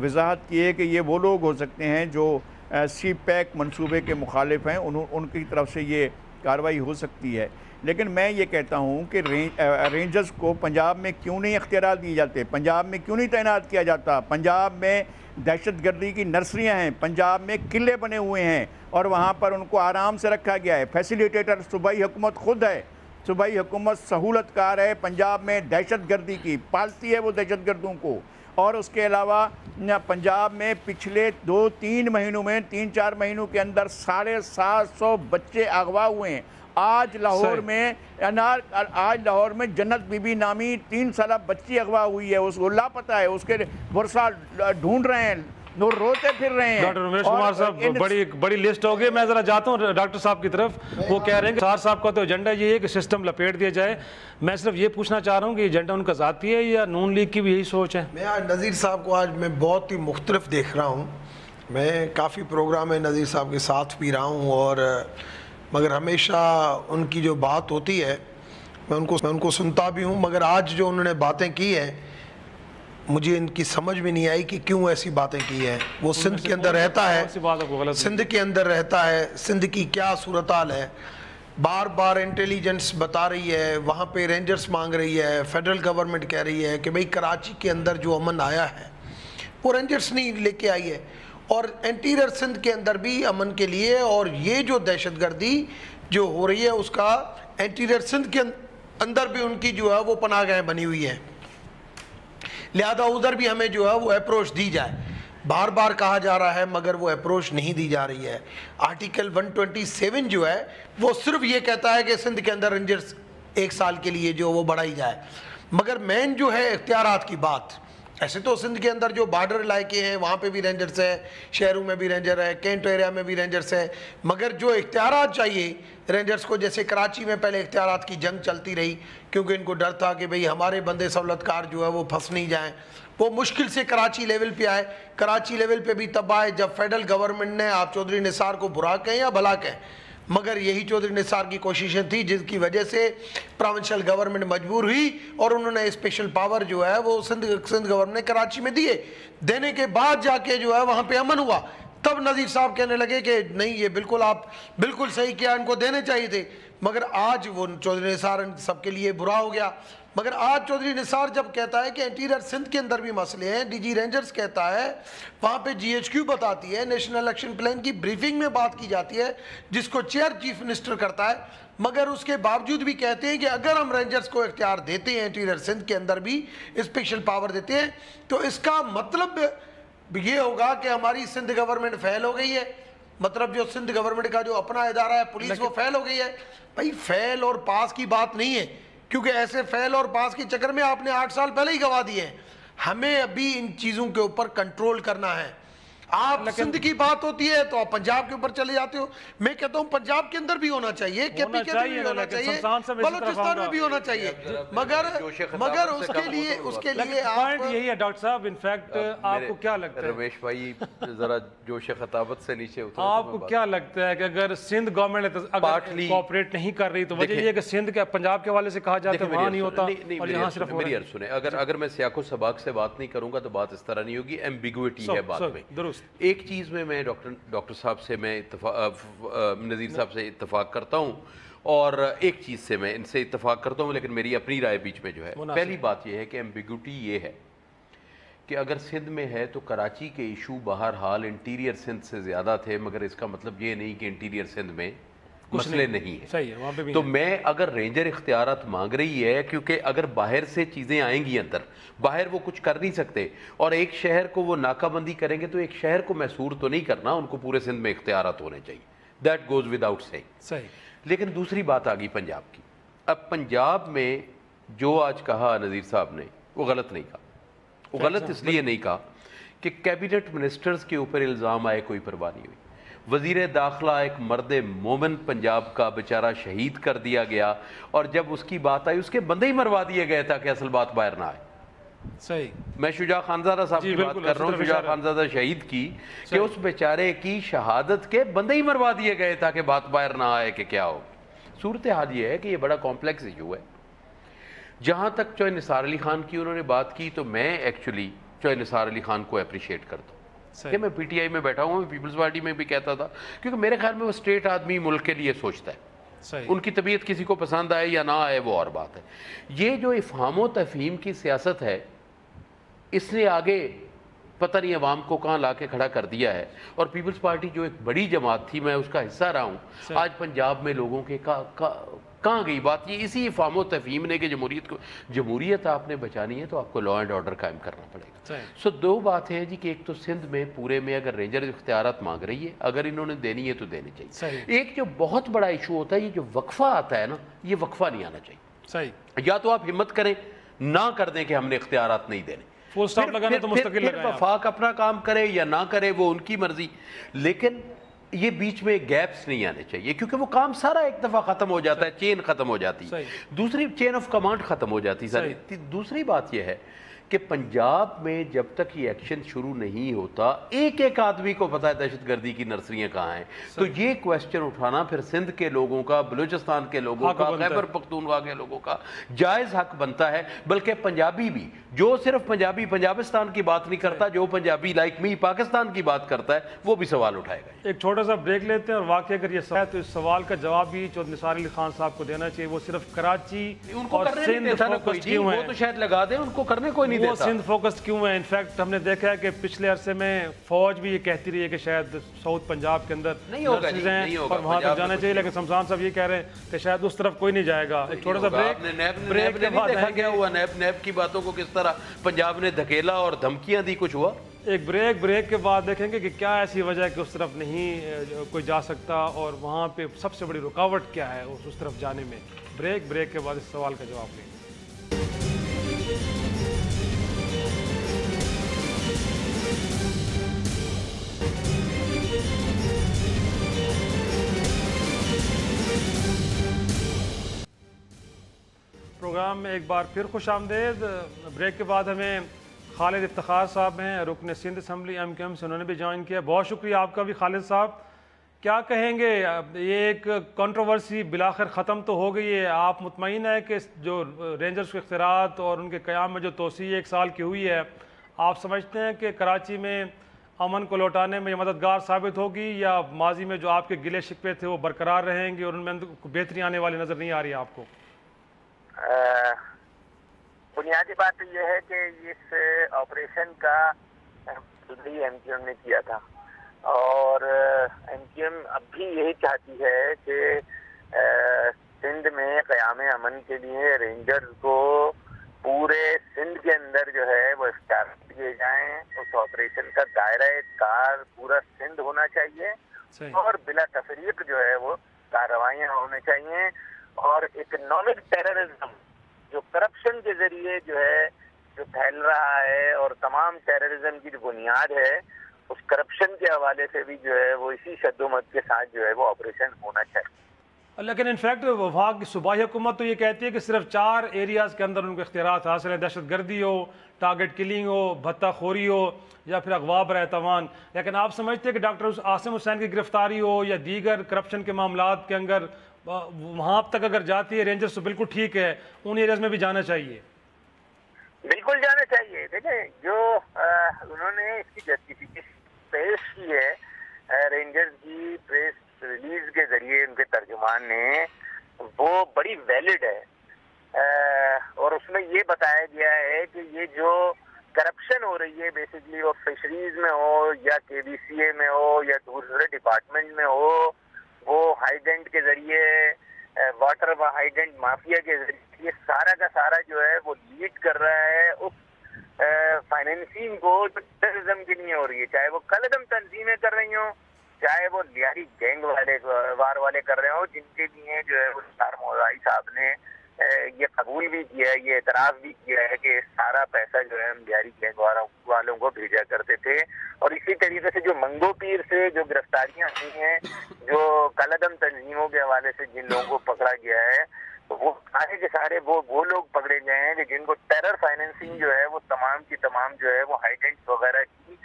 وضاحت کی ہے کہ یہ وہ لوگ ہو سکتے ہیں جو سی پیک منصوبے کے مخالف ہیں، ان کی طرف سے یہ کارروائی ہو سکتی ہے۔ لیکن میں یہ کہتا ہوں کہ رینجرز کو پنجاب میں کیوں نہیں اختیارات دیے جاتے، پنجاب میں کیوں نہیں تعینات کیا جاتا؟ پنجاب میں دہشت گردی کی نرسریاں ہیں، پنجاب میں قلعے بنے ہوئے ہیں اور وہاں پر ان کو آرام سے رکھا گیا ہے۔ فیسیلیٹیٹر صوبائی حکومت خود ہے، صوبائی حکومت سہولت کار ہے پنجاب میں دہشت گردی کی، پالتی ہے وہ دہشت گردوں کو۔ اور اس کے علاوہ پنجاب میں پچھلے 2-3 مہینوں میں 3-4 مہینوں کے اندر 750 بچے اغوا ہوئے ہیں۔ آج لاہور میں جنت بی بی نامی 3 سالہ بچی اغوا ہوئی ہے، اس کو لاپتہ ہے، اس کے ورثہ ڈھونڈ رہے ہیں، روتے پھر رہے ہیں۔ ڈاکٹر امیش کمار صاحب بڑی لسٹ ہو گئی، میں ذرا جاتا ہوں ڈاکٹر صاحب کی طرف۔ وہ کہہ رہے ہیں کہ سار صاحب کا تو ایجنڈا یہ ہے کہ سسٹم لپیٹ دیا جائے، میں صرف یہ پوچھنا چاہ رہا ہوں کہ ایجنڈا ان کا ذاتی ہے یا نون لیگ کی بھی یہی سوچ ہے؟ میں آج نذیر صاحب کو میں بہت ہی مختلف دیکھ رہا ہوں، میں کافی پروگرام میں نذیر صاحب کے ساتھ بھی رہا ہوں، اور مگر ہمیشہ ان کی جو بات ہوتی ہے میں ان کو سنتا بھی ہوں، مگر آج جو انہوں نے باتیں کی ہیں مجھے ان کی سمجھ میں نہیں آئی کہ کیوں ایسی باتیں کی ہیں۔ وہ سندھ کے اندر رہتا ہے، سندھ کے اندر رہتا ہے، سندھ کی کیا صورتحال ہے، بار بار انٹیلیجنس بتا رہی ہے، وہاں پہ رینجرز مانگ رہی ہے، فیڈرل گورنمنٹ کہہ رہی ہے کہ بھئی کراچی کے اندر جو امن آیا ہے وہ رینجرز نہیں لے کے آئی ہے، اور انٹیریئر سندھ کے اندر بھی امن کے لیے، اور یہ جو دہشت گردی جو ہو رہی ہے اس کا انٹیریئر سندھ کے اندر بھی ان کی جو ہے وہ پناہ گاہیں بنی ہوئی ہیں، لہذا ادھر بھی ہمیں جو ہے وہ اپروچ دی جائے۔ بار بار کہا جا رہا ہے مگر وہ اپروچ نہیں دی جا رہی ہے۔ آرٹیکل 127 جو ہے وہ صرف یہ کہتا ہے کہ سندھ کے اندر رینجرز 1 سال کے لیے جو وہ بڑھائی جائے، مگر مین جو ہے اختیارات کی بات، ایسے تو سندھ کے اندر جو بارڈر علاقے ہیں وہاں پہ بھی رینجرز ہے، شہروں میں بھی رینجر ہے، کینٹ ایریا میں بھی رینجرز ہے، مگر جو اختیارات چاہیے رینجرز کو، جیسے کراچی میں پہلے اختیارات کی جنگ چلتی رہی کیونکہ ان کو ڈر تھا کہ بھئی ہمارے بندے سہولت کار جو ہے وہ پھنس نہیں جائیں، وہ مشکل سے کراچی لیول پہ آئے، کراچی لیول پہ بھی تب آئے جب فیڈرل گورنمنٹ نے آپ چودھری نثار کو برا کہیں یا بھلا کہیں، مگر یہی چودھری نثار کی کوششیں تھی جس کی وجہ سے پروونشل گورنمنٹ مجبور ہوئی اور انہوں نے اسپیشل پاور جو ہے وہ سندھ گورنمنٹ نے کراچی میں دینے کے بعد جا کے جو ہے وہاں پہ امن ہوا۔ تب نذیر صاحب کہنے لگے کہ نہیں یہ بالکل آپ بالکل صحیح کیا، ان کو دینے چاہیے تھے، مگر آج وہ چودھری نثار سب کے لیے برا ہو گیا۔ مگر آج چودھری نثار جب کہتا ہے کہ انٹیریئر سندھ کے اندر بھی مسئلے ہیں، ڈی جی رینجرز کہتا ہے، وہاں پہ جی ایچ کیو بتاتی ہے، نیشنل ایکشن پلان کی بریفنگ میں بات کی جاتی ہے جس کو چیئر چیف منسٹر کرتا ہے، مگر اس کے باوجود بھی کہتے ہیں کہ اگر ہم رینجرز کو اختیار دیتے ہیں انٹیریئر سندھ کے اندر بھی اسپیشل پاور دیتے ہیں تو اس کا مطلب یہ ہوگا کہ ہماری سندھ گورنمنٹ فیل ہو گئی ہے، مطلب جو سندھ گورنمنٹ کا جو اپنا ادارہ ہے پولیس وہ فیل ہو گئی ہے۔ بھائی فیل اور پاس کی بات نہیں ہے، کیونکہ ایسے فیل اور پاس کے چکر میں آپ نے 8 سال پہلے ہی گوا دیے ہیں۔ ہمیں ابھی ان چیزوں کے اوپر کنٹرول کرنا ہے۔ آپ سندھ کی بات ہوتی ہے تو آپ پنجاب کے اوپر چلے جاتے ہو، میں کہتا ہوں پنجاب کے اندر بھی ہونا چاہیے، کے پی کے اندر بھی ہونا چاہیے، بلوچستان میں بھی ہونا چاہیے، مگر اس کے لیے پوائنٹ یہی ہے ڈاکٹر صاحب۔ انفیکٹ آپ کو کیا لگتا ہے رمیش بھائی ذرا جوش خطابت سے نیچے اترو، آپ کو کیا لگتا ہے کہ اگر سندھ گورنمنٹ کوآپریٹ نہیں کر رہی تو وجہ یہ ہے کہ سندھ کے پنجاب کے حوالے سے کہا جاتا ہے وہاں نہیں ہوتا اور یہاں صرف ہو رہا ہے؟ میری عرض سنیں، اگر میں سیاق و سباق سے بات نہیں کروں گا تو بات اس طرح نہیں ہوگی، ایمبیگوٹی ہے بات میں۔ درست ایک چیز میں ڈاکٹر صاحب سے میں نذیر صاحب سے اتفاق کرتا ہوں، اور ایک چیز سے میں ان سے اتفاق کرتا ہوں، لیکن میری اپنی رائے بیچ میں جو ہے، پہلی بات یہ ہے کہ ایمبیگوٹی یہ ہے کہ اگر سندھ میں ہے تو کراچی کے ایشو بہرحال انٹیریئر سندھ سے زیادہ تھے، مگر اس کا مطلب یہ نہیں کہ انٹیریئر سندھ میں مسئلے نہیں ہیں۔ تو میں اگر رینجر اختیارات مانگ رہی ہے، کیونکہ اگر باہر سے چیزیں آئیں گی اندر، باہر وہ کچھ کر نہیں سکتے، اور ایک شہر کو وہ ناکہ بندی کریں گے تو ایک شہر کو محصور تو نہیں کرنا، ان کو پورے سندھ میں اختیارات ہونے چاہیے، دیٹ گوز ود آؤٹ سیئنگ۔ لیکن دوسری بات آ گئی پنجاب کی۔ اب پنجاب میں جو آج کہا نذیر صاحب نے وہ غلط نہیں کہا، وہ غلط اس لیے نہیں کہا کہ کیبنٹ منسٹرز کے اوپر الزام آئے، کوئی پرواہ نہیں ہوئی۔ وزیر داخلہ ایک مرد مومن پنجاب کا بیچارہ شہید کر دیا گیا، اور جب اس کی بات آئی اس کے بندے ہی مروا دیے گئے تاکہ اصل بات باہر نہ آئے۔ صحیح، میں شجاع خانزادہ صاحب کی بات کر رہا ہوں، شجاع خانزادہ شہید کی، کہ اس بیچارے کی شہادت کے بندے ہی مروا دیے گئے تاکہ بات باہر نہ آئے کہ کیا ہوگی۔ صورتحال یہ ہے کہ یہ بڑا کمپلیکس ایشو ہے۔ جہاں تک جو نثار علی خان کی انہوں نے بات کی، تو میں ایکچولی چوہے نثار علی خان کو اپریشیٹ کرتا ہوں کہ میں پی ٹی آئی میں بیٹھا ہوں, میں پیپلز پارٹی میں بھی کہتا تھا, کیونکہ میرے خیال میں وہ اسٹیٹ آدمی ملک کے لیے سوچتا ہے, ان کی طبیعت کسی کو پسند آئے یا نہ آئے وہ اور بات ہے. یہ جو افہام و تفہیم کی سیاست ہے اس نے آگے پتہ نہیں عوام کو کہاں لا کے کھڑا کر دیا ہے. اور پیپلز پارٹی جو ایک بڑی جماعت تھی, میں اس کا حصہ رہا ہوں, آج پنجاب میں لوگوں کے کہاں گئی بات. یہ اسی افہام و تفہیم نے کہ جمہوریت آپ نے بچانی ہے تو آپ کو لا اینڈ آرڈر قائم کرنا پڑے گا. سو دو باتیں ہیں جی کہ ایک تو سندھ میں پورے میں اگر رینجر اختیارات مانگ رہی ہے, اگر انہوں نے دینی ہے تو دینے چاہیے. ایک جو بہت بڑا ایشو ہوتا ہے یہ جو وقفہ آتا ہے نا, یہ وقفہ نہیں آنا چاہیے. یا تو آپ ہمت کریں نہ کر دیں کہ ہم نے اختیارات نہیں دینے, پھر وفاق اپنا کام کرے یا نہ کرے وہ ان کی مرضی, لیکن یہ بیچ میں گیپس نہیں آنے چاہیے کیونکہ وہ کام سارا ایک دفعہ ختم ہو جاتا ہے, چین ختم ہو جاتی, دوسری چین آف کمانڈ ختم ہو جاتی. دوسری بات یہ ہے کہ پنجاب میں جب تک یہ ایکشن شروع نہیں ہوتا, ایک ایک آدمی کو پتا ہے دہشت گردی کی نرسریاں کہاں ہیں, تو یہ کویسچن اٹھانا پھر سندھ کے لوگوں کا, بلوچستان کے لوگوں کا, خیبر پختونخوا کے لوگوں کا جائز حق بنتا ہے. بلکہ پنجابی بھی, جو صرف پنجابی پنجابستان کی بات نہیں کرتا, جو پنجابی لائک می پاکستان کی بات کرتا ہے, وہ بھی سوال اٹھائے گا. ایک چھوٹا سا بریک لیتے ہیں, اور واقعی اگر یہ سوال ہے تو اس سوال کا جواب بھی چودھری نثار علی خان صاحب کو دینا چاہیے. وہ صرف کراچی اور سندھ فوکس کیوں ہیں, وہ تو شاید لگا دیں, ان کو کرنے کوئی نہیں دیتا. وہ سندھ فوکس کیوں ہے؟ انفیکٹ ہم نے دیکھا ہے کہ پچھلے عرصے میں فوج بھی یہ کہتی رہی ہے کہ شاید ساؤتھ پنجاب کے اندر نرسز ہیں اور وہاں تک جانا چاہیے, لیکن شمشان صاحب یہ کہہ رہے ہیں کہ شاید اس طرف کوئی نہیں جائے گا. ایک چھوٹا سا بریک کے بعد دیکھا کیا ہوا, نیب کی باتوں کو کس طرح پنجاب نے دھکیلا اور دھمکیاں دی, کچھ ہوا. ایک بریک کے بعد دیکھیں گے کہ کیا ایسی وجہ ہے کہ اس طرف نہیں کوئی جا سکتا, اور وہاں پہ سب سے بڑی رکاوٹ کیا ہے اس طرف جانے میں. بریک کے بعد اس سوال کا جواب لیں. پروگرام میں ایک بار پھر خوش آمدید. بریک کے بعد ہمیں خالد افتخار صاحب ہیں, رکن Sindh assembly M Q M سے, انہوں نے بھی جوائن کیا. بہت شکریہ آپ کا بھی خالد صاحب. کیا کہیں گے, یہ ایک کنٹروورسی بالآخر ختم تو ہو گئی ہے, آپ مطمئن ہے کہ جو رینجرز کے اختیارات اور ان کے قیام میں جو توسیع 1 سال کی ہوئی ہے, آپ سمجھتے ہیں کہ کراچی میں امن کو لوٹانے میں یہ مددگار ثابت ہوگی, یا ماضی میں جو آپ کے گلے شکوے تھے وہ برقرار رہیں گے اور ان میں بہتری آنے والی نظر نہیں آ رہی ہے آپ کو؟ بنیادی بات تو یہ ہے کہ اس آپریشن کا ایم کیو ایم نے کیا تھا, اور ایم کیو ایم اب بھی یہی چاہتی ہے کہ سندھ میں قیام امن کے لیے رینجرز کو پورے سندھ کے اندر جو ہے وہ اختیار دیے جائیں. اس آپریشن کا دائرہ کار پورا سندھ ہونا چاہیے, اور بلا تفریق جو ہے وہ کارروائیاں ہونے چاہیے. اور اکنامک ٹیررزم جو کرپشن کے ذریعے جو ہے جو پھیل رہا ہے, اور تمام ٹیررزم کی جو بنیاد ہے, اس کرپشن کے حوالے سے بھی جو ہے وہ اسی شد و مد کے ساتھ جو ہے وہ آپریشن ہونا چاہیے. لیکن انفیکٹ وفاق کی صوبائی حکومت تو یہ کہتی ہے کہ صرف 4 ایریاز کے اندر ان کو اختیارات حاصل ہیں, دہشت گردی ہو, ٹارگٹ کلنگ ہو, بھتہ خوری ہو, یا پھر اغوا برائے تاوان. لیکن آپ سمجھتے ہیں کہ ڈاکٹر عاصم حسین کی گرفتاری ہو یا دیگر کرپشن کے معاملات کے اندر وہاں تک اگر جاتی ہے رینجرز تو بالکل ٹھیک ہے, ان ایریاز میں بھی جانا چاہیے؟ بالکل جانا چاہیے. دیکھیں جو انہوں نے اس کی جسٹیفیکیشن پیش کی ہے رینجرز کی پریس ریلیز کے ذریعے ان کے ترجمان نے, وہ بڑی ویلڈ ہے, اور اس میں یہ بتایا گیا ہے کہ یہ جو کرپشن ہو رہی ہے بیسیکلی وہ فشریز میں ہو یا کے بی سی اے میں ہو یا دوسرے ڈپارٹمنٹ میں ہو, وہ ہائیڈنٹ کے ذریعے, واٹر ہائیڈنٹ مافیا کے ذریعے, یہ سارا کا سارا جو ہے وہ لیڈ کر رہا ہے اس فائنینسنگ کو جو ٹیررزم کے لیے ہو رہی ہے, چاہے وہ کالعدم تنظیمیں کر رہی ہوں, چاہے وہ لیاری گینگ والے کر رہے ہوں, جن کے لیے جو ہے وہ سار موضائی صاحب نے یہ قبول بھی کیا ہے, یہ اعتراف بھی کیا ہے کہ سارا پیسہ جو ہے ہم لیاری گینگ والوں کو بھیجا کرتے تھے. اور اسی طریقے سے جو منگو پیر سے جو گرفتاریاں ہوئی ہیں, جو کالعدم تنظیموں کے حوالے سے جن لوگوں کو پکڑا گیا ہے, وہ سارے کے سارے وہ لوگ پکڑے گئے ہیں کہ جن کو ٹیرر فائنینسنگ جو ہے وہ تمام کی تمام جو ہے وہ ہائیڈنٹ وغیرہ کی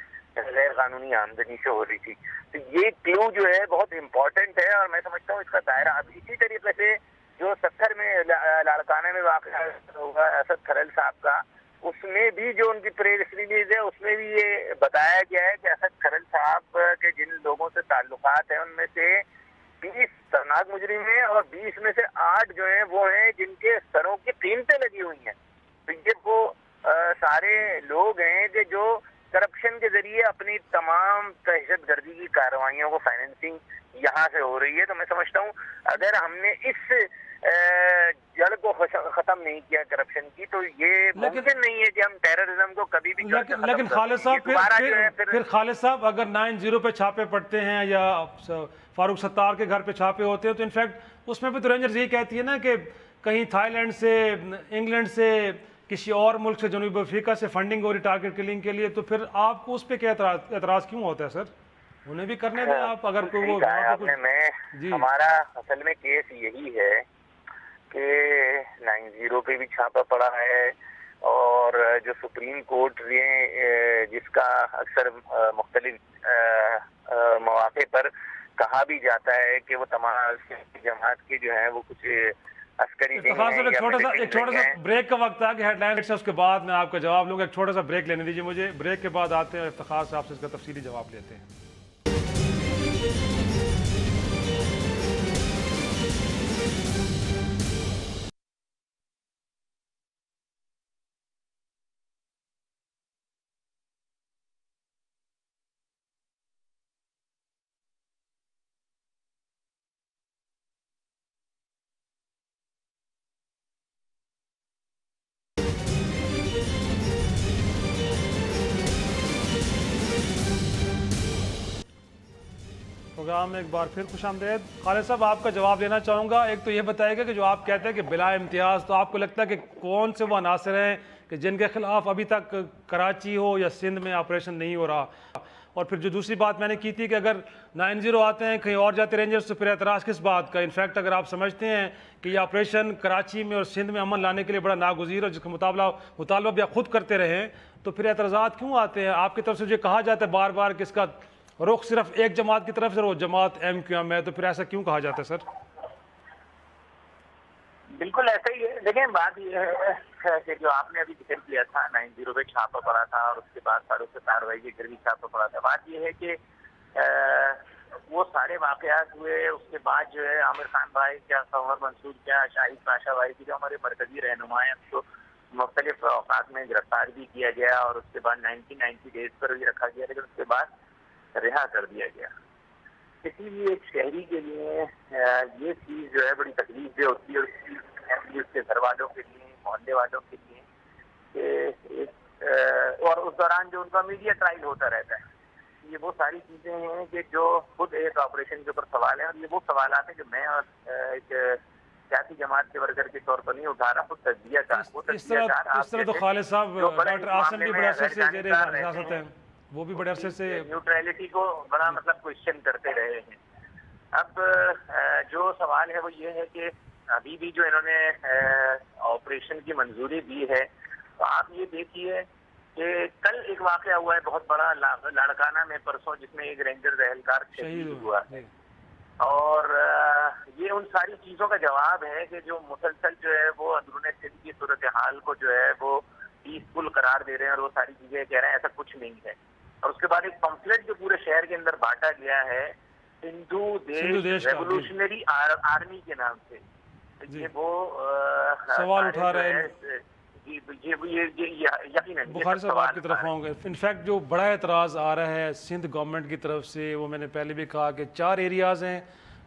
غیر قانونی آمدنی سے ہو رہی تھی. تو یہ کلو جو ہے بہت امپورٹنٹ ہے, اور میں سمجھتا ہوں اس کا دائرہ اب اسی طریقے سے جو 70 میں لاڑکانہ میں واقع ہوگا اسد کھرل صاحب کا, اس میں بھی جو ان کی پریس ریلیز ہے اس میں بھی یہ بتایا گیا ہے کہ اسد کھرل صاحب کے جن لوگوں سے تعلقات ہیں ان میں سے 20 خطرناک مجرم ہیں اور 20 میں سے 8 جو ہیں وہ ہیں جن کے سروں کی قیمتیں لگی ہوئی ہیں. تو یہ وہ سارے لوگ ہیں کہ جو کرپشن کے ذریعے اپنی تمام دہشت گردی کی کارروائیوں کو فائنینسنگ یہاں سے ہو رہی ہے. تو میں سمجھتا ہوں اگر ہم نے اس جڑ کو ختم نہیں کیا کرپشن کی تو یہ ممکن نہیں ہے کہ ہم ٹیررزم کو کبھی بھی. لیکن خالد صاحب پھر خالد صاحب اگر 9-0 پہ چھاپے پڑتے ہیں یا فاروق ستار کے گھر پہ چھاپے ہوتے ہیں تو انفیکٹ اس میں بھی تو رینجرز یہی کہتی ہے نا کہ کہیں تھائی لینڈ سے انگلینڈ سے کسی اور ملک سے جنوبی افریقہ سے فنڈنگ ہو رہی ٹارگیٹ کلنگ کے لیے, تو پھر آپ کو اس پہ کیا اعتراض کیوں ہوتا ہے سر؟ انہیں بھی کرنے دیں آپ اگر کوئی وہ جی. ہمارا اصل میں کیس یہی ہے کہ 9-0 پہ بھی چھاپا پڑا ہے اور جو سپریم کورٹ جس کا اکثر مختلف مواقع پر کہا بھی جاتا ہے کہ وہ تمام جماعت کے جو ہیں وہ کچھ عسکری ایک چھوٹا سا بریک کا وقت آ گیا, ہیڈ لائن اس کے بعد میں آپ کا جواب لوں گا. ایک چھوٹا سا بریک لینے دیجیے مجھے, بریک کے بعد آتے ہیں افتخار صاحب سے اس کا تفصیلی جواب لیتے ہیں. پروگرام میں ایک بار پھر خوش آمدید. خالد صاحب آپ کا جواب لینا چاہوں گا. ایک تو یہ بتائے گا کہ جو آپ کہتے ہیں کہ بلا امتیاز, تو آپ کو لگتا ہے کہ کون سے وہ عناصر ہیں کہ جن کے خلاف ابھی تک کراچی ہو یا سندھ میں آپریشن نہیں ہو رہا؟ اور پھر جو دوسری بات میں نے کی تھی کہ اگر 9-0 آتے ہیں کہیں اور جاتے رینجرز تو پھر اعتراض کس بات کا؟ انفیکٹ اگر آپ سمجھتے ہیں کہ یہ آپریشن کراچی میں اور سندھ میں امن لانے کے لیے بڑا ناگزیر اور جس کا مطالبہ بھی آپ خود کرتے رہے ہیں, تو پھر اعتراضات کیوں آتے ہیں آپ کی طرف سے؟ جو کہا جاتا ہے بار بار کہ اس کا رخ صرف ایک جماعت کی طرف سے, وہ جماعت MQM ہے, تو پھر ایسا کیوں کہا جاتا ہے سر؟ بالکل ایسا ہی ہے. دیکھیں بات یہ ہے کہ جو آپ نے ابھی ذکر کیا تھا 9-0 پہ چھاپا پڑا تھا اور اس کے بعد فاروق ستار بھائی کے گھر بھی چھاپا پڑا تھا. بات یہ ہے کہ وہ سارے واقعات ہوئے, اس کے بعد جو ہے عامر خان بھائی کیا, قمر منصور کیا, شاہد پاشا بھائی کی جو ہمارے مرکزی رہنما ہیں اس کو مختلف اوقات میں گرفتار بھی کیا گیا اور اس کے بعد 90 ڈیز پر بھی رکھا گیا, لیکن اس کے بعد رہا کر دیا گیا. کسی بھی ایک شہری کے لیے یہ چیز جو ہے بڑی تکلیف دہ ہوتی ہے, اس کے گھر والوں کے لیے, محلے والوں کے لیے, اور اس دوران جو ان کا میڈیا ٹرائل ہوتا رہتا ہے. یہ وہ ساری چیزیں ہیں کہ جو خود ایک آپریشن کے اوپر سوال ہیں, اور یہ وہ سوالات ہیں جو میں ایک سیاسی جماعت کے ورکر کے طور پر نہیں اٹھا رہا, خود تجزیہ کار. اس طرح تو خالد صاحب ڈاکٹر عاصم بھی بڑے عرصے سے زیر حراست ہیں, وہ بھی بڑے عرصے سے نیوٹرلٹی کو بڑا کوشچن کرتے رہے ہیں. اب جو سوال ہے وہ یہ ہے کہ ابھی بھی جو انہوں نے آپریشن کی منظوری دی ہے, تو آپ یہ دیکھیے کہ کل ایک واقعہ ہوا ہے بہت بڑا لاڑکانہ میں پرسوں, جس میں ایک رینجر اہلکار شہید ہوا ہے. اور یہ ان ساری چیزوں کا جواب ہے کہ جو مسلسل جو ہے وہ اندرون سندھ کی صورتحال کو جو ہے وہ پیسفل قرار دے رہے ہیں اور وہ ساری چیزیں کہہ رہے ہیں ایسا کچھ نہیں ہے. اور اس کے بعد ایک پمفلٹ جو پورے شہر کے اندر بانٹا گیا ہے ہندو دیش ریولوشنری آرمی کے نام سے, یہ وہ سوال اٹھا رہے ہیں. بخاری صاحب آپ کی طرف آؤں گے. انفیکٹ جو بڑا اعتراض آ رہا ہے سندھ گورنمنٹ کی طرف سے, وہ میں نے پہلے بھی کہا کہ 4 ایریاز ہیں,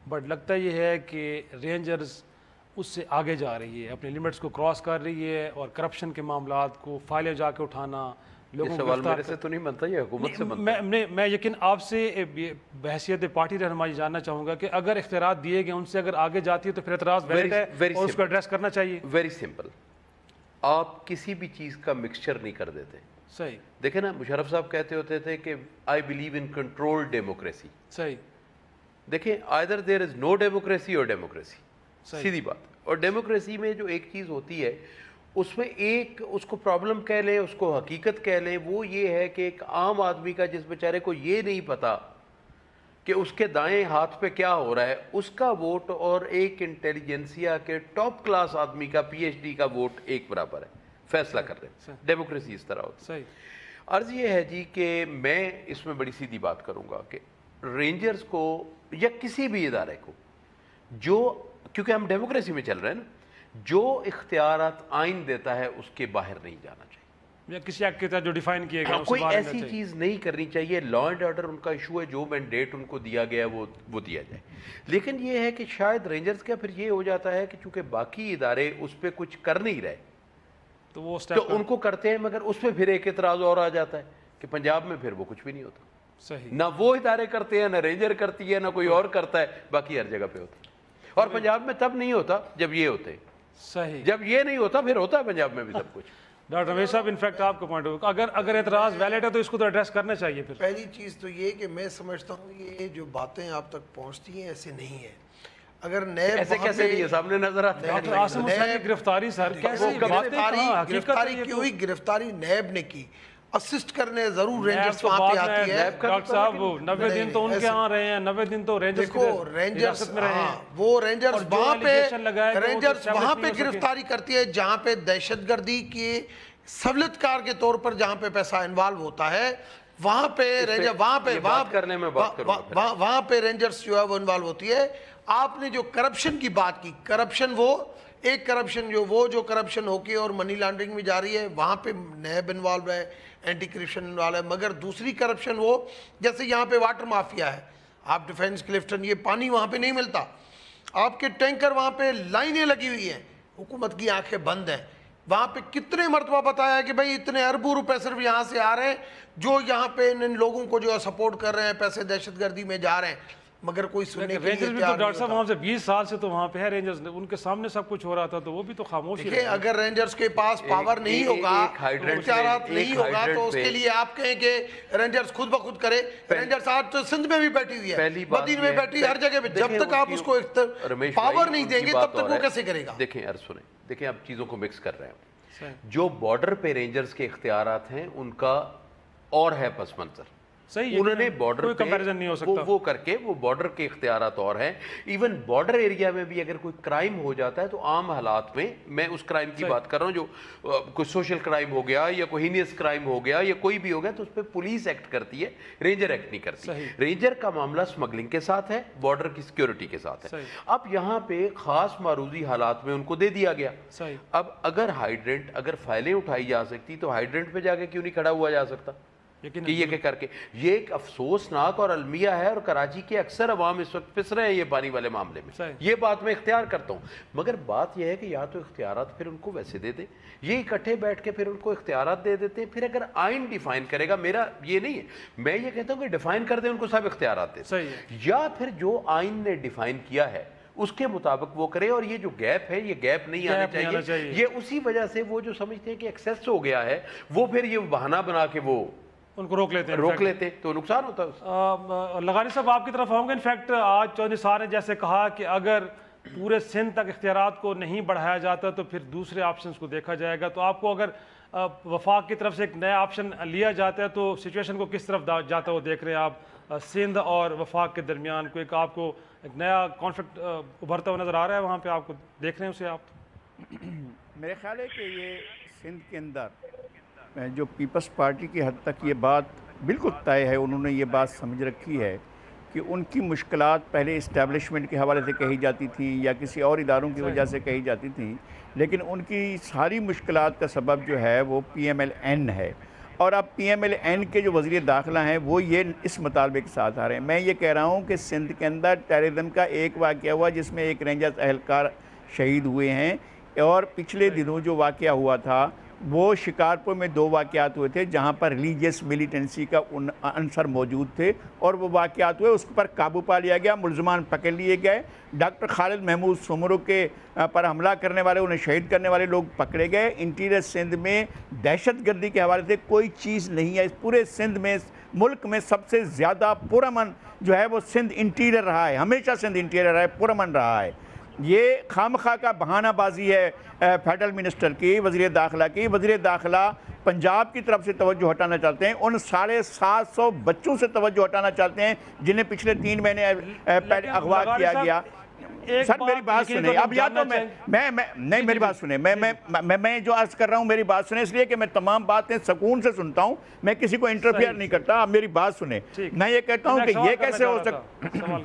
بٹ لگتا یہ ہے کہ رینجرز اس سے آگے جا رہی ہے, اپنے لمٹس کو کراس کر رہی ہے, اور کرپشن کے معاملات کو فائلیں جا کے اٹھانا. یہ سوال میرے سے تو نہیں بنتا, یہ حکومت سے بنتا ہے. میں یقین آپ سے بحیثیت پارٹی رہنما یہ جاننا چاہوں گا کہ اگر اختیارات دیے گئے ان سے اگر آگے جاتی ہے تو پھر اعتراض ویلڈ ہے اور اس کو ایڈریس کرنا چاہیے. ویری سمپل, آپ کسی بھی چیز کا مکسچر نہیں کر دیتے. صحیح. دیکھیں نا, مشرف صاحب کہتے ہوتے تھے کہ I believe in control democracy. صحیح. دیکھیں آئدر دیر از نو ڈیموکریسی اور ڈیموکریسی, سیدھی بات. اور ڈیموکریسی میں جو ایک چیز ہوتی ہے اس میں ایک اس کو پرابلم کہہ لیں, اس کو حقیقت کہہ لیں, وہ یہ ہے کہ ایک عام آدمی کا جس بیچارے کو یہ نہیں پتا کہ اس کے دائیں ہاتھ پہ کیا ہو رہا ہے, اس کا ووٹ اور ایک انٹیلیجنسیا کے ٹاپ کلاس آدمی کا PhD کا ووٹ ایک برابر ہے. فیصلہ کر رہے ہیں. ڈیموکریسی اس طرح ہوتی ہے. عرض یہ ہے جی کہ میں اس میں بڑی سیدھی بات کروں گا کہ رینجرز کو یا کسی بھی ادارے کو جو, کیونکہ ہم ڈیموکریسی میں چل رہے ہیں نا, جو اختیارات آئین دیتا ہے اس کے باہر نہیں جانا چاہیے, یا کسی ایکٹ کے تحت جو ڈیفائن کیا گیا کوئی ایسی چیز نہیں کرنی چاہیے. لا اینڈ آرڈر ان کا ایشو ہے, جو مینڈیٹ ان کو دیا گیا ہے وہ دیا جائے. لیکن یہ ہے کہ شاید رینجرز کا پھر یہ ہو جاتا ہے کہ چونکہ باقی ادارے اس پہ کچھ کر نہیں رہے تو ان کو کرتے ہیں, مگر اس میں پھر ایک اعتراض اور آ جاتا ہے کہ پنجاب میں پھر وہ کچھ بھی نہیں ہوتا. صحیح, نہ وہ ادارے کرتے ہیں, نہ رینجر کرتی ہے, نہ کوئی اور کرتا ہے, باقی ہر جگہ پہ ہوتا ہے. اور پنجاب میں تب نہیں ہوتا جب یہ ہوتے. صحیح, جب یہ نہیں ہوتا پھر ہوتا ہے پنجاب میں بھی سب کچھ. ڈاکٹر رمیش صاحب, انفیکٹ آپ کا پوائنٹ ہوگا اگر اعتراض ویلڈ ہے تو اس کو تو ایڈریس کرنا چاہیے. پھر پہلی چیز تو یہ کہ میں سمجھتا ہوں یہ جو باتیں آپ تک پہنچتی ہیں ایسے نہیں ہیں. اگر نیب ایسے کیسے نہیں ہے, سامنے نظر آتا ہے. ڈاکٹر عاصم حسین کی گرفتاری سر, کیسے گرفتاری کی ہوئی, گرفتاری نیب نے کی, اسسٹ کرنے ضرور رینجرز وہاں پہ آتی ہے. ڈاکٹر صاحب 90 دن تو ان کے ہاں رہے ہیں, 90 دن تو رینجرز میں رہے ہیں. وہ رینجرز وہاں پہ گرفتاری کرتی ہے جہاں پہ دہشت گردی کی سہولت کار کے طور پر جہاں پہ پیسہ انوالو ہوتا ہے, وہاں پہ رینجرز جو ہے وہ انوالو ہوتی ہے. آپ نے جو کرپشن کی بات کی, کرپشن وہ ایک کرپشن جو کرپشن ہو کے اور منی لانڈرنگ میں جا رہی ہے, وہاں پہ نیب انوالو ہے, اینٹی کرپشن انوالو ہے. مگر دوسری کرپشن وہ, جیسے یہاں پہ واٹر مافیا ہے, آپ ڈیفینس کلفٹن, یہ پانی وہاں پہ نہیں ملتا, آپ کے ٹینکر وہاں پہ لائنیں لگی ہوئی ہیں, حکومت کی آنکھیں بند ہیں. وہاں پہ کتنے مرتبہ بتایا ہے کہ بھائی اتنے اربوں روپے صرف یہاں سے آ رہے ہیں جو یہاں پہ ان لوگوں کو جو سپورٹ کر رہے ہیں, پیسے دہشت گردی میں جا رہے ہیں, مگر کوئی سننے کے لیے تیار نہیں ہوتا. ڈاکٹر صاحب وہاں سے 20 سال سے تو وہاں پہ ہے رینجرز, ان کے سامنے سب کچھ ہو رہا تھا تو وہ بھی تو خاموش ہی رہے. اگر رینجرز کے پاس پاور نہیں ہوگا, اختیارات نہیں ہوگا, تو اس کے لیے آپ کہیں کہ رینجرز خود بخود کرے. رینجرز آج تو سندھ میں بھی بیٹھی ہوئی ہے, مدین میں بیٹھی, ہر جگہ پہ. جب تک آپ اس کو پاور نہیں دیں گے تب تک وہ کیسے کرے گا؟ دیکھیں عرض سنیں, دیکھیں آپ چیزوں کو مکس کر رہے ہیں. جو بارڈر پہ رینجرز کے اختیارات ہیں ان کا اور ہے پس منظر. انہوں نے بارڈر پہ وہ کر کے وہ بارڈر کے اختیارات اور ہیں. ایون بارڈر ایریا میں بھی اگر کوئی کرائم ہو جاتا ہے تو عام حالات میں اس کرائم کی بات کر رہا ہوں جو کوئی سوشل کرائم ہو گیا یا کوئی ہینیس کرائم ہو گیا یا کوئی بھی ہو گیا, تو اس پہ پولیس ایکٹ کرتی ہے, رینجر ایکٹ نہیں کرتی. رینجر کا معاملہ سمگلنگ کے ساتھ ہے, بارڈر کی سیکیورٹی کے ساتھ ہے. اب یہاں پہ خاص معروضی حالات میں ان کو دے دیا گیا. اب اگر ہائیڈرنٹ, اگر فائلیں اٹھائی جا سکتی تو ہائیڈرنٹ پہ جا کے کیوں نہیں کھڑا ہوا جا سکتا کہ یہ کر کے. یہ ایک افسوسناک اور المیہ ہے, اور کراچی کے اکثر عوام اس وقت پس رہے ہیں یہ پانی والے معاملے میں. یہ بات میں اختیار کرتا ہوں, مگر بات یہ ہے کہ یا تو اختیارات پھر ان کو ویسے دے دیں, یہ اکٹھے بیٹھ کے پھر ان کو اختیارات دے دیتے ہیں. پھر اگر آئین ڈیفائن کرے گا, میرا یہ نہیں ہے, میں یہ کہتا ہوں کہ ڈیفائن کر دیں ان کو سب اختیارات دیں, یا پھر جو آئین نے ڈیفائن کیا ہے اس کے مطابق وہ کرے. اور یہ جو گیپ ہے, یہ گیپ نہیں آنا چاہیے. یہ اسی وجہ سے وہ جو سمجھتے ہیں کہ ایکسیس ہو گیا ہے, وہ پھر یہ بہانہ بنا کے وہ ان کو روک لیتے ہیں تو نقصان ہوتا ہے. لغانی صاحب آپ کی طرف آؤں گے. انفیکٹ آج چودھری صاحب نے جیسے کہا کہ اگر پورے سندھ تک اختیارات کو نہیں بڑھایا جاتا تو پھر دوسرے آپشنز کو دیکھا جائے گا. تو آپ کو اگر وفاق کی طرف سے ایک نیا آپشن لیا جاتا ہے تو سچویشن کو کس طرف جاتا ہو دیکھ رہے ہیں آپ, سندھ اور وفاق کے درمیان کوئی آپ کو ایک نیا کانفلکٹ ابھرتا ہوا نظر آ رہا ہے وہاں پہ, آپ کو دیکھ رہے ہیں اسے آپ؟ میرے خیال ہے کہ یہ سندھ کے اندر جو پیپلز پارٹی کی حد تک یہ بات بالکل طے ہے, انہوں نے یہ بات سمجھ رکھی ہے کہ ان کی مشکلات پہلے اسٹیبلشمنٹ کے حوالے سے کہی جاتی تھیں یا کسی اور اداروں کی وجہ سے کہی جاتی تھیں, لیکن ان کی ساری مشکلات کا سبب جو ہے وہ پی ایم ایل این ہے. اور اب پی ایم ایل این کے جو وزیر داخلہ ہیں وہ یہ اس مطالبے کے ساتھ آ رہے ہیں. میں یہ کہہ رہا ہوں کہ سندھ کے اندر ٹیررزم کا ایک واقعہ ہوا جس میں ایک رینجرز اہلکار شہید ہوئے ہیں, اور پچھلے دنوں جو واقعہ ہوا تھا وہ شکارپور میں 2 واقعات ہوئے تھے جہاں پر ریلیجیس ملیٹنسی کا عنصر موجود تھے, اور وہ واقعات ہوئے, اس پر قابو پا لیا گیا, ملزمان پکڑ لیے گئے. ڈاکٹر خالد محمود سمرو کے پر حملہ کرنے والے, انہیں شہید کرنے والے لوگ پکڑے گئے. انٹیریئر سندھ میں دہشت گردی کے حوالے سے کوئی چیز نہیں ہے. اس پورے سندھ میں, ملک میں سب سے زیادہ پرامن جو ہے وہ سندھ انٹیریئر رہا ہے, ہمیشہ سندھ انٹیریئر رہا ہے, پرامن رہا ہے. یہ خامخواہ کا بہانہ بازی ہے فیڈرل منسٹر کی, وزیر داخلہ کی. وزیر داخلہ پنجاب کی طرف سے توجہ ہٹانا چاہتے ہیں, ان 750 بچوں سے توجہ ہٹانا چاہتے ہیں جنہیں پچھلے 3 مہینے پہلے اغوا کیا گیا. سر میری بات سنیں اب، یا تو میں نہیں میری بات سنیں، میں جو عرض کر رہا ہوں میری بات سنیں، اس لیے کہ میں تمام باتیں سکون سے سنتا ہوں، میں کسی کو انٹرفیئر نہیں کرتا، آپ میری بات سنیں. میں یہ کہتا ہوں کہ یہ کیسے ہو سکتا،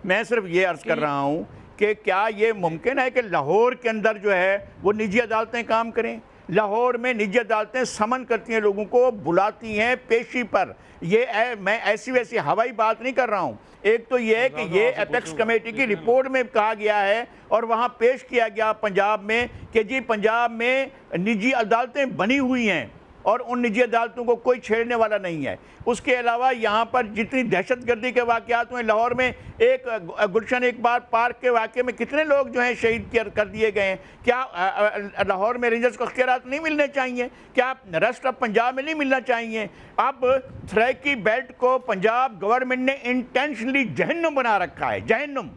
میں صرف یہ عرض کر رہا ہوں کہ کیا یہ ممکن ہے کہ لاہور کے اندر جو ہے وہ نجی عدالتیں کام کریں؟ لاہور میں نجی عدالتیں سمن کرتی ہیں، لوگوں کو بلاتی ہیں پیشی پر. یہ میں ایسی ویسی ہوائی بات نہیں کر رہا ہوں. ایک تو یہ ہے کہ یہ ایپیکس کمیٹی کی رپورٹ میں کہا گیا ہے اور وہاں پیش کیا گیا پنجاب میں کہ جی پنجاب میں نجی عدالتیں بنی ہوئی ہیں اور ان نجی عدالتوں کو کوئی چھیڑنے والا نہیں ہے. اس کے علاوہ یہاں پر جتنی دہشت گردی کے واقعات ہوئے لاہور میں، ایک گلشن اقبال پارک کے واقعے میں کتنے لوگ جو ہیں شہید کر دیے گئے ہیں. کیا لاہور میں رینجرز کو اختیارات نہیں ملنے چاہیے؟ کیا ریسٹ آف پنجاب میں نہیں ملنا چاہیے؟ اب سرائکی بیلٹ کو پنجاب گورنمنٹ نے انٹینشنلی جہنم بنا رکھا ہے، جہنم.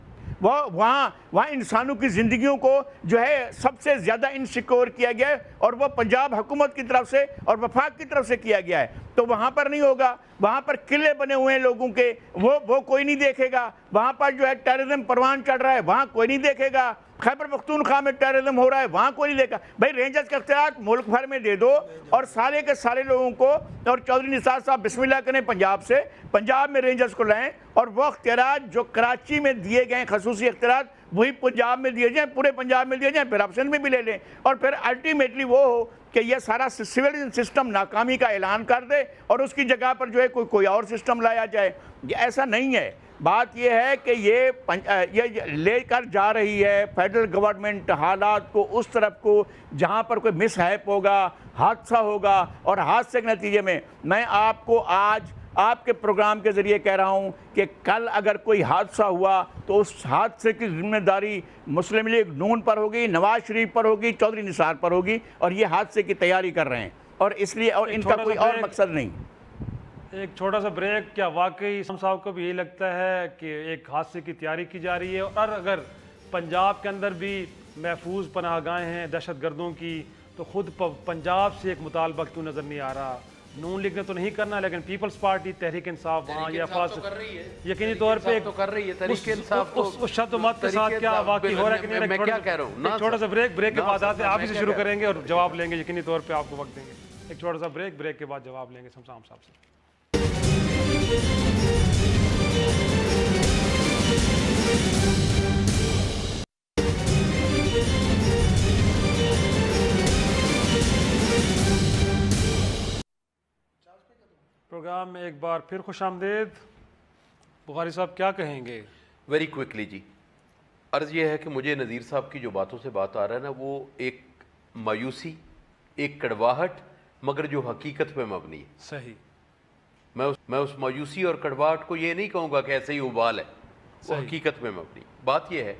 وہاں انسانوں کی زندگیوں کو جو ہے سب سے زیادہ انسیکیور کیا گیا ہے، اور وہ پنجاب حکومت کی طرف سے اور وفاق کی طرف سے کیا گیا ہے. تو وہاں پر نہیں ہوگا. وہاں پر قلعے بنے ہوئے ہیں لوگوں کے، وہ کوئی نہیں دیکھے گا. وہاں پر جو ہے ٹیررزم پروان چڑھ رہا ہے، وہاں کوئی نہیں دیکھے گا. خیبر پختونخوا میں ٹیررزم ہو رہا ہے، وہاں کوئی نہیں دیکھا. بھائی رینجرز کے اختیارات ملک بھر میں دے دو اور سارے کے سارے لوگوں کو، اور چودھری نثار صاحب بسم اللہ کریں پنجاب سے، پنجاب میں رینجرز کو لائیں اور وہ اختیارات جو کراچی میں دیے گئے خصوصی اختیارات وہی پنجاب میں دیے جائیں، پورے پنجاب میں دیے جائیں، پھر آپ سندھ میں بھی لے لیں. اور پھر الٹیمیٹلی وہ ہو کہ یہ سارا سول سسٹم ناکامی کا اعلان کر دے اور اس کی جگہ پر جو ہے کوئی اور سسٹم لایا جائے. یہ ایسا نہیں ہے. بات یہ ہے کہ یہ لے کر جا رہی ہے فیڈرل گورنمنٹ حالات کو اس طرف کو جہاں پر کوئی مس ہیپ ہوگا، حادثہ ہوگا، اور حادثے کے نتیجے میں آپ کو آج آپ کے پروگرام کے ذریعے کہہ رہا ہوں کہ کل اگر کوئی حادثہ ہوا تو اس حادثے کی ذمہ داری مسلم لیگ نون پر ہوگی، نواز شریف پر ہوگی، چودھری نثار پر ہوگی، اور یہ حادثے کی تیاری کر رہے ہیں اور اس لیے اور ان کا کوئی اور مقصد نہیں. ایک چھوٹا سا بریک. کیا واقعی صاحب کو بھی یہی لگتا ہے کہ ایک حادثے کی تیاری کی جا رہی ہے؟ اور اگر پنجاب کے اندر بھی محفوظ پناہ گاہیں ہیں دہشت گردوں کی، تو خود پنجاب سے ایک مطالبہ کیوں نظر نہیں آ رہا؟ نون لیگ نے تو نہیں کرنا، لیکن پیپلز پارٹی تحریک انصاف وہاں یہ افواج یقینی طور پہ کر رہی ہے. تحریک انصاف اس شد و مت کے ساتھ کیا واقعی ہو رہا ہے کہ نہیں؟ میں کیا کہہ رہا ہوں، ایک چھوٹا سا بریک کے بعد آتے ہیں، آپ ہی سے شروع کریں گے اور جواب لیں گے. یقینی طور پہ آپ کو وقت دیں گے. ایک چھوٹا سا بریک کے بعد جواب لیں گے سمسام صاحب سے. پروگرام میں ایک بار پھر خوش آمدید. بخاری صاحب کیا کہیں گے؟ ویری کوئکلی جی. عرض یہ ہے کہ مجھے نذیر صاحب کی جو باتوں سے بات آ رہا ہے نا، وہ ایک مایوسی، ایک کڑواہٹ، مگر جو حقیقت پہ مبنی ہے. صحیح. میں اس مایوسی اور کڑواہٹ کو یہ نہیں کہوں گا کہ ایسے ہی ابال ہے، وہ حقیقت پہ مبنی. بات یہ ہے،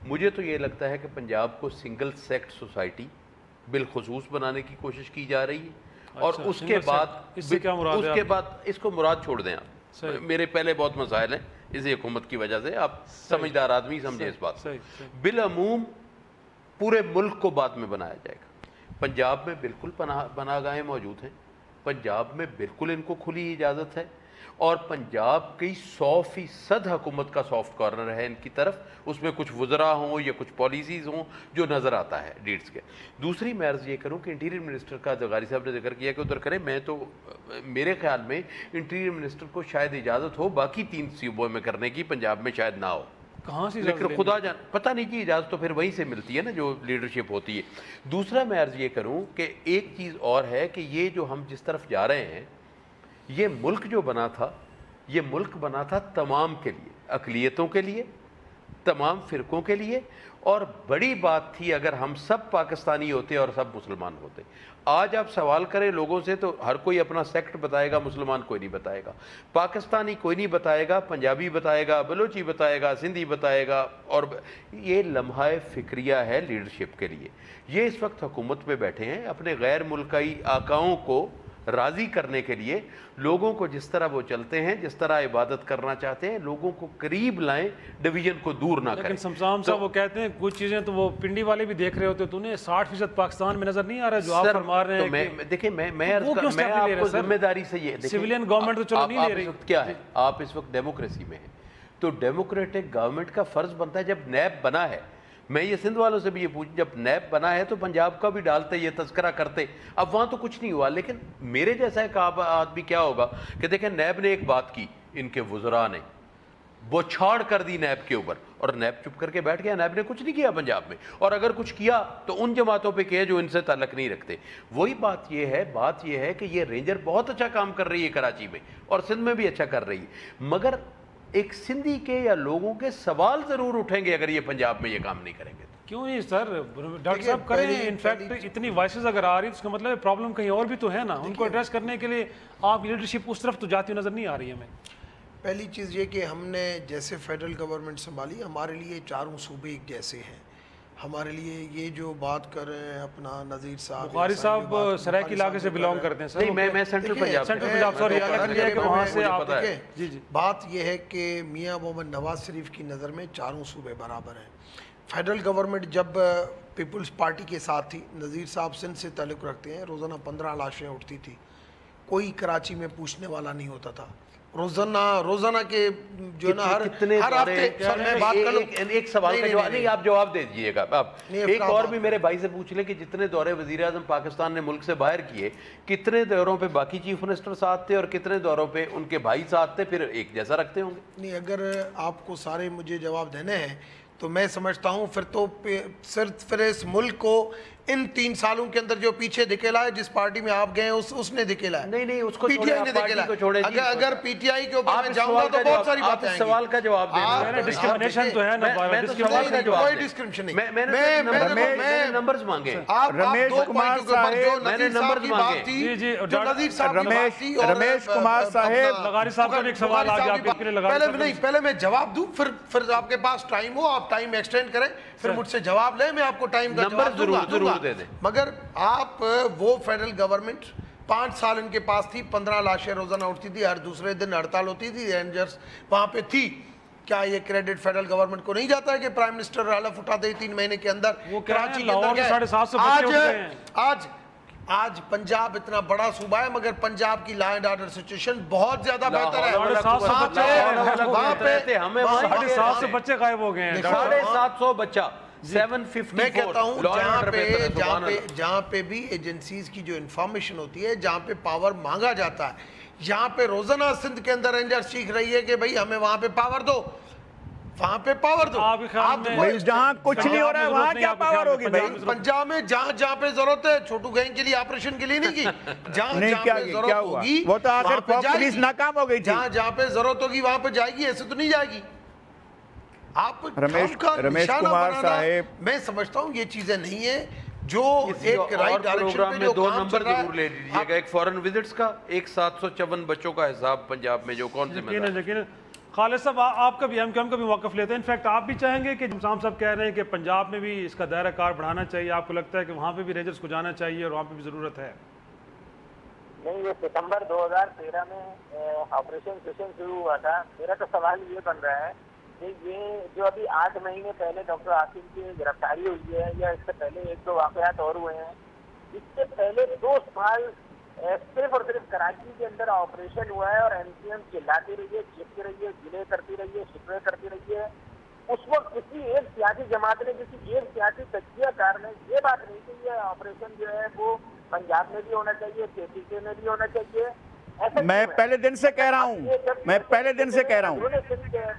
مجھے تو یہ لگتا ہے کہ پنجاب کو سنگل سیکٹ سوسائٹی بالخصوص بنانے کی کوشش کی جا رہی ہے. اور اس کے بعد اس کو مراد چھوڑ دیں آپ. میرے پہلے بہت مسائل ہیں اس حکومت کی وجہ سے، آپ سمجھدار آدمی سمجھے اس بات. بالعموم پورے ملک کو بعد میں بنایا جائے گا. پنجاب میں بالکل پناہ گاہیں موجود ہیں، پنجاب میں بالکل ان کو کھلی اجازت ہے، اور پنجاب کی 100% حکومت کا سافٹ کارنر ہے ان کی طرف. اس میں کچھ وزراء ہوں یا کچھ پالیسیز ہوں جو نظر آتا ہے لیڈز کے. دوسری میں عرض یہ کروں کہ انٹیریئر منسٹر کا غاری صاحب نے ذکر کیا کہ ادھر کریں. میں تو میرے خیال میں انٹیریئر منسٹر کو شاید اجازت ہو باقی 3 صوبوں میں کرنے کی، پنجاب میں شاید نہ ہو. کہاں سے لیکن خدا جان پتہ نہیں کہ اجازت تو پھر وہیں سے ملتی ہے نا جو لیڈرشپ ہوتی ہے. دوسرا میں عرض یہ کروں کہ ایک چیز اور ہے کہ یہ جو ہم جس طرف جا رہے ہیں، یہ ملک جو بنا تھا، یہ ملک بنا تھا تمام کے لیے، اقلیتوں کے لیے، تمام فرقوں کے لیے. اور بڑی بات تھی اگر ہم سب پاکستانی ہوتے اور سب مسلمان ہوتے. آج آپ سوال کریں لوگوں سے تو ہر کوئی اپنا سیکٹ بتائے گا، مسلمان کوئی نہیں بتائے گا، پاکستانی کوئی نہیں بتائے گا، پنجابی بتائے گا، بلوچی بتائے گا، سندھی بتائے گا. اور یہ لمحہ فکریہ ہے لیڈرشپ کے لیے. یہ اس وقت حکومت پہ بیٹھے ہیں اپنے غیر ملکی آقاؤں کو راضی کرنے کے لیے. لوگوں کو جس طرح وہ چلتے ہیں، جس طرح عبادت کرنا چاہتے ہیں، لوگوں کو قریب لائیں، ڈویژن کو دور نہ کریں. لیکن سمسام صاحب وہ کہتے ہیں کچھ چیزیں تو وہ پنڈی والے بھی دیکھ رہے ہوتے. تو انہیں 60% پاکستان میں نظر نہیں آ رہا جو آپ فرما رہے ہیں. دیکھیں میں آپ کو ذمہ داری سے یہ سویلین گورنمنٹ تو چلو نہیں لے رہی. کیا ہے، آپ اس وقت ڈیموکریسی میں ہیں. تو ڈیموکریٹک گورنمنٹ کا فرض بنتا ہے جب نیب بنا ہے. میں یہ سندھ والوں سے بھی یہ پوچھوں, جب نیب بنا ہے تو پنجاب کا بھی ڈالتے, یہ تذکرہ کرتے. اب وہاں تو کچھ نہیں ہوا, لیکن میرے جیسا ایک آدمی کیا ہوگا کہ دیکھیں نیب نے ایک بات کی, ان کے وزراء نے وہ چھاڑ کر دی نیب کے اوپر, اور نیب چپ کر کے بیٹھ گیا. نیب نے کچھ نہیں کیا پنجاب میں, اور اگر کچھ کیا تو ان جماعتوں پہ کیا جو ان سے تعلق نہیں رکھتے. وہی بات یہ ہے کہ یہ رینجر بہت اچھا کام کر رہی ہے کراچی میں, اور سندھ میں بھی اچھا کر رہی ہے, مگر ایک سندھی کے یا لوگوں کے سوال ضرور اٹھیں گے اگر یہ پنجاب میں یہ کام نہیں کریں گے. کیوں نہیں سر, ڈاکٹر صاحب کریں. انفیکٹ اتنی وائسز اگر آ رہی ہے تو اس کا مطلب پرابلم کہیں اور بھی تو ہے نا, ان کو ایڈریس کرنے کے لیے آپ لیڈرشپ اس طرف تو جاتی ہوئی نظر نہیں آ رہی ہے ہمیں. پہلی چیز یہ کہ ہم نے جیسے فیڈرل گورنمنٹ سنبھالی, ہمارے لیے چاروں صوبے ایک جیسے ہیں. ہمارے لیے یہ جو بات کر رہے ہیں اپنا نذیر صاحب, بخاری صاحب سرائیکی علاقے سے بلانگ کرتے ہیں. نہیں, میں سینٹرل پنجاب, سوری, وہاں سے آپ جی بات یہ ہے کہ میاں محمد نواز شریف کی نظر میں چاروں صوبے برابر ہیں. فیڈرل گورنمنٹ جب پیپلز پارٹی کے ساتھ تھی, نذیر صاحب سندھ سے تعلق رکھتے ہیں, روزانہ 15 لاشیں اٹھتی تھی, کوئی کراچی میں پوچھنے والا نہیں ہوتا تھا. روزانہ کے جو نا ہر ہفتے. سر میں بات کروں, ایک سوال کا جواب نہیں, آپ جواب دے دیجئے گا. آپ ایک اور بھی میرے بھائی سے پوچھ لیں کہ جتنے دورے وزیر اعظم پاکستان نے ملک سے باہر کیے, کتنے دوروں پہ باقی چیف منسٹر ساتھ تھے اور کتنے دوروں پہ ان کے بھائی ساتھ تھے, پھر ایک جیسا رکھتے ہوں گے؟ نہیں, اگر آپ کو سارے مجھے جواب دینے ہیں تو میں سمجھتا ہوں پھر تو صرف اس ملک کو ان 3 سالوں کے اندر جو پیچھے دھکیلا ہے, جس پارٹی میں آپ گئے اس نے دھکیلا ہے. نہیں, اس کو پی ٹی آئی نے دھکیلا. اگر پی ٹی آئی کے اوپر میں جاؤں گا تو بہت ساری باتیں آئیں گی. سوال کا جواب دیں. ڈسکریمنیشن تو ہے نا, کوئی ڈسکریمنیشن نہیں. میں نے نمبرز مانگے. رمیش کمار صاحب, نظیر صاحب کا ایک سوال آ گیا, پہلے میں جواب دوں, پھر آپ کے پاس ٹائم ہو, آپ ٹائم ایکسٹینڈ کریں, پھر مجھ سے جواب لیں, میں آپ کو ٹائم کا جواب دوں گا. مگر آپ وہ فیڈرل گورنمنٹ 5 سال ان کے پاس تھی, 15 لاشیں روزانہ اٹھتی تھی, ہر دوسرے دن ہڑتال ہوتی تھی, رینجرز وہاں پہ تھی. کیا یہ کریڈٹ فیڈرل گورنمنٹ کو نہیں جاتا ہے کہ پرائم منسٹر حلف اٹھا دے 3 مہینے کے اندر کراچی کے اندر؟ آج پنجاب اتنا بڑا صوبہ ہے, مگر پنجاب کی لا اینڈ آرڈر سچویشن بہت زیادہ بہتر ہے. 750 بچے غائب ہو گئے ہیں, 750 بچہ. میں کہتا ہوں جہاں پہ بھی ایجنسیز کی جو انفارمیشن ہوتی ہے, جہاں پہ پاور مانگا جاتا ہے, یہاں پہ روزانہ سندھ کے اندر رینجر سیکھ رہی ہے کہ بھئی ہمیں وہاں پہ پاور دو, وہاں پہ پاور دو. جہاں کچھ نہیں ہو رہا ہے وہاں کیا پاور ہوگی بھائی؟ پنجاب میں جہاں پہ ضرورت ہے, چھوٹو گینگ کے لیے آپریشن کے لیے نہیں کی, جہاں پہ ضرورت ہوگی وہ تو آخر پولیس ناکام ہو گئی تھی, جہاں پہ ضرورت ہوگی وہاں پہ جائے گی, ایسے تو نہیں جائے گی. آپ رمیش کمار صاحب, میں سمجھتا ہوں یہ چیزیں نہیں ہیں جو ایک رائٹ ڈائریکشن پہ جو کام چل رہا ہے. ضرور لے لیجیے گا ایک فورن وزٹس کا, ایک 754 بچوں کا حساب پنجاب میں جو کون سے میں. لیکن خالد صاحب آپ کا بھی, ہم کا بھی موقف لیتے ہیں. انفیکٹ آپ بھی چاہیں گے کہ جمسام صاحب کہہ رہے ہیں کہ پنجاب میں بھی اس کا دائرہ کار بڑھانا چاہیے, آپ کو لگتا ہے کہ وہاں پہ بھی رینجرز کو جانا چاہیے اور وہاں پہ بھی ضرورت ہے؟ نہیں, یہ ستمبر 2013 میں آپریشن سیشن شروع ہوا تھا. میرا تو سوال یہ بن رہا ہے کہ یہ جو ابھی 8 مہینے پہلے ڈاکٹر عاصم کی گرفتاری ہوئی ہے, یا اس سے پہلے 1-2 واقعات اور ہوئے ہیں, اس سے پہلے 2 سال صرف اور صرف کراچی کے اندر آپریشن ہوا ہے, اور ایم سی ایم چلاتی رہی ہے, چپتی رہی ہے, گلے کرتی رہی ہے, شکوے کرتی رہی ہے. اس وقت کسی ایک سیاسی جماعت نے, کسی ایک سیاسی تجزیہ کار نے یہ بات نہیں کہ یہ آپریشن جو ہے وہ پنجاب میں بھی ہونا چاہیے, KPK میں بھی ہونا چاہیے. میں پہلے دن سے کہہ رہا ہوں,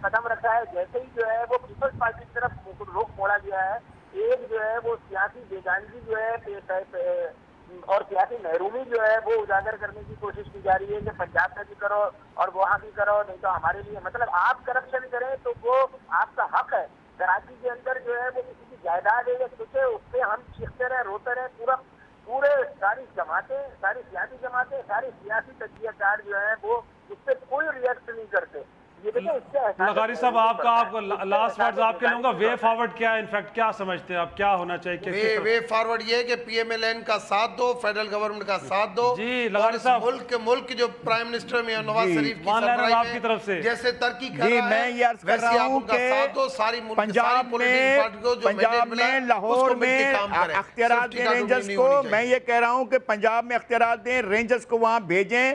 قدم رکھا ہے, جیسے ہی جو ہے وہ پیپلز پارٹی کی طرف رخ موڑا گیا ہے, ایک جو ہے وہ سیاسی بےگانگی جو ہے اور سیاسی محرومی جو ہے وہ اجاگر کرنے کی کوشش کی جا رہی ہے کہ پنجاب میں بھی کرو اور وہاں بھی کرو, نہیں تو ہمارے لیے, مطلب آپ کرپشن کریں تو وہ آپ کا حق ہے. کراچی کے اندر جو ہے وہ کسی کی جائیداد ہے یا کچھ ہے, اس پہ ہم چیختے رہے, روتے رہے, پورے ساری جماعتیں, ساری سیاسی جماعتیں, سارے سیاسی تجزیہ کار جو ہیں وہ اس پہ کوئی ریئیکٹ نہیں کرتے. لغاری صاحب آپ کا لاسٹ ورڈز آپ کے لوں گا, وے فارورڈ کیا ہے, انفیکٹ کیا سمجھتے ہیں آپ, کیا ہونا چاہیے؟ وے فارورڈ یہ ہے کہ پی ایم ایل این کا ساتھ دو, فیڈرل گورنمنٹ کا ساتھ دو, جی لغاری صاحب, ملک جو پرائم منسٹر میں نواز شریف کی سربراہی میں جیسے ترقی کر رہا ہے ویسے آپ ان کا ساتھ دو. ساری پنجاب میں لاہور میں اختیارات دیں رینجرز کو. میں یہ کہہ رہا ہوں کہ پنجاب میں اختیارات دیں, رینجرز کو وہاں بھیجیں,